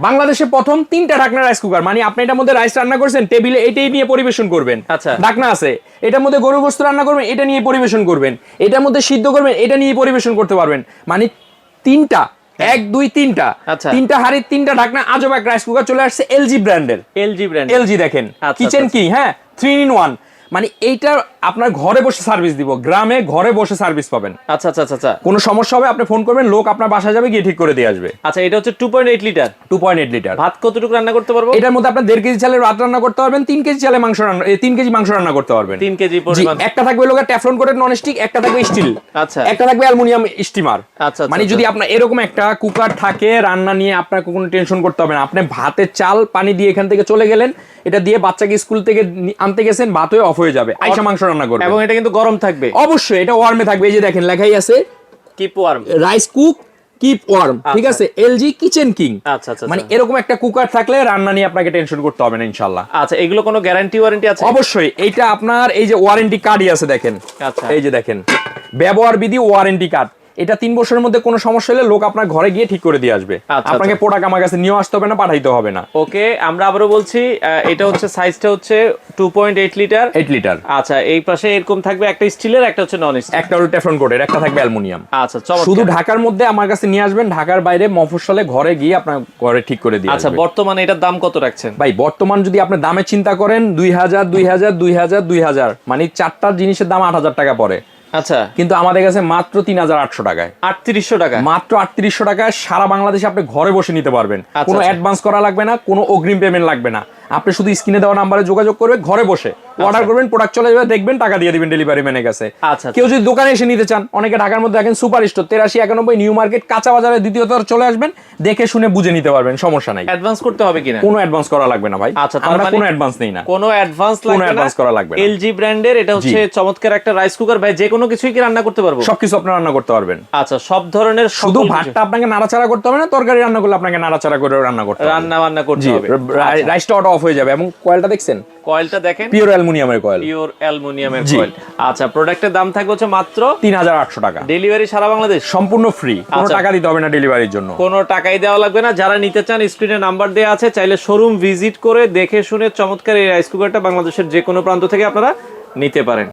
বাংলাদেশে প্রথম 3টা ঢাকনা রাইস কুকার, মানে আপনি এটার মধ্যে রাইস রান্না করছেন, টেবিলে এটাই নিয়ে পরিবেশন করবেন। আচ্ছা, ঢাকনা আছে, এটার মধ্যে গরু গোশত রান্না করবেন, এটা নিয়ে পরিবেশন করবেন, এটার মধ্যে সিদ্ধ করবেন, এটা নিয়ে পরিবেশন করতে পারবেন। মানে 3টা, 1 2 3টা, আচ্ছা, 3টা হাড়ির 3টা ঢাকনা আজব এক রাইস কুকার চলে আসছে এলজি ব্র্যান্ডের। এলজি দেখেন, কিচেন কি, হ্যাঁ 3 in 1। মানে এইটা আপনার ঘরে বসে সার্ভিস দিব, গ্রামে ঘরে বসে সার্ভিস পাবেন। আচ্ছা আচ্ছা আচ্ছা, কোনো সমস্যা হবে আপনি ফোন করবেন, লোক আপনার বাসায় যাবে, গিয়ে ঠিক করে দিয়ে আসবে। আচ্ছা, এটা হচ্ছে 2.8 লিটার। 2.8 লিটার। ভাত কতটুকু রান্না করতে পারবো? এটার মধ্যে আপনি 1.5 কেজি চালের ভাত রান্না করতে পারবেন, 3 কেজি চালের মাংস রান্না, 3 কেজি মাংস রান্না করতে পারবেন। 3 কেজি পরিমাণ। একটা থাকবে লোকের টেফলন কোটেড নন স্টিক, একটা থাকবে স্টিল, আচ্ছা, একটা থাকবে অ্যালুমিনিয়াম স্টিমার। আচ্ছা, মানে যদি আপনার এরকম একটা কুকার থাকে, রান্না নিয়ে আপনার কোনো টেনশন করতে হবে না। আপনি ভাতের চাল পানি দিয়ে এখান থেকে চলে গেলেন, এটা দিয়ে বাচ্চাকে স্কুল থেকে আনতে গেছেন, ভাত হয়ে অফ হয়ে যাবে, আইসা মাংস রান্না করবে। এবং এটা কিন্তু গরম থাকবে অবশ্যই, এটা ওয়ার্মে থাকবে। এই যে দেখেন লেখাই আছে keep worm, rice cook keep worm, ঠিক আছে, এলজি কিচেন কিং। আচ্ছা আচ্ছা, মানে এরকম একটা কুকার থাকলে রান্না নিয়ে আপনাকে টেনশন করতে হবে না ইনশাআল্লাহ। আচ্ছা, এগুলো কোনো গ্যারান্টি ওয়ারেন্টি আছে? অবশ্যই, এইটা আপনার এই যে ওয়ারেন্টি কার্ডই আছে দেখেন। আচ্ছা, এই যে দেখেন ব্যবহার বিধি ওয়ারেন্টি কার্ড। এটা 3 বছরের মধ্যে কোনো সমস্যা হলে লোক আপনার ঘরে গিয়ে ঠিক করে দিয়ে আসবে। আচ্ছা, আপনাকে প্রোডাক্ট আমার কাছে নিয়ে আসতে হবে না, পাঠাইতে হবে না। ওকে, আমরা আবারও বলছি, এটা হচ্ছে সাইজটা হচ্ছে 2.8 লিটার। 8 লিটার। আচ্ছা, এই পাশে এরকম থাকবে, একটা স্টিলের, একটা হচ্ছে নন স্টিল, একটা হলো টেফলন কোটের, একটা থাকবে অ্যালুমিনিয়াম। আচ্ছা, চমৎকার। শুধু ঢাকার মধ্যে আমার কাছে নিয়ে আসবেন, ঢাকার বাইরে মফস্বলে ঘরে গিয়ে আপনার ঘরে ঠিক করে দিয়ে আসবে। আচ্ছা, বর্তমানে এটার দাম কত রাখছেন ভাই? বর্তমান যদি আপনি দামে চিন্তা করেন 2000 2000 2000 2000, মানে 4টা জিনিসের দাম 8000 টাকা পড়ে। আচ্ছা, কিন্তু আমাদের কাছে মাত্র 3800 টাকায়, 3800 টাকা, মাত্র 3800 টাকায় সারা বাংলাদেশে আপনি ঘরে বসে নিতে পারবেন। কোনো আচ্ছা। অ্যাডভান্স করা লাগবে না, কোনো অগ্রিম পেমেন্ট লাগবে না। আপনি শুধু স্ক্রিনে দেওয়া নাম্বারে যোগাযোগ করবে, ঘরে বসে অর্ডার করবেন, প্রোডাক্ট চলে যাবে, দেখবেন, টাকা দিয়ে দিবেন ডেলিভারি ম্যানের কাছে। আচ্ছা, কেউ যদি দোকানে এসে নিতে চান, অনেকে ঢাকার মধ্যে দেখেন সুপার স্টোর 8391 নিউ মার্কেট কাঁচা বাজারে দ্বিতীয় তলায় চলে আসবেন, দেখে শুনে বুঝে নিতে পারবেন, সমস্যা নাই। অ্যাডভান্স করতে হবে কিনা? কোনো অ্যাডভান্স করা লাগবে না ভাই। আচ্ছা, আমরা কোনো অ্যাডভান্স নেই না, কোনো অ্যাডভান্স কোনো লাগবে না, অ্যাডভান্স করা লাগবে না। এলজি ব্র্যান্ডের এটা হচ্ছে চমৎকার একটা রাইস কুকার। ভাই, যে কোনো কিছুই কি রান্না করতে পারবো? সবকিছু আপনি রান্না করতে পারবেন। আচ্ছা, সব ধরনের, শুধু ভাতটা আপনাকে নাড়াচাড়া করতে হবে না, তরকারি রান্না করলে আপনাকে নাড়াচাড়া করে রান্না করতে হবে, রান্না করতে হবে। রাইসটা অফ হয়ে যাবে। এবং কয়েলটা দেখছেন, কয়েলটা দেখেন, পিওর অ্যালুমিনিয়ামের কয়েল, পিওর অ্যালুমিনিয়ামের কয়েল। আচ্ছা, প্রোডাক্টের দাম থাকবে হচ্ছে মাত্র 3800 টাকা। ডেলিভারি সারা বাংলাদেশ সম্পূর্ণ ফ্রি, কোনো টাকা দিতে হবে না ডেলিভারির জন্য, কোনো টাকাই দেওয়া লাগবে না। যারা নিতে চান স্ক্রিনে নাম্বার দেওয়া আছে, চাইলে শোরুম ভিজিট করে দেখে শুনে চমৎকার এই রাইস কুকারটা বাংলাদেশের যে কোনো প্রান্ত থেকে আপনারা নিতে পারেন।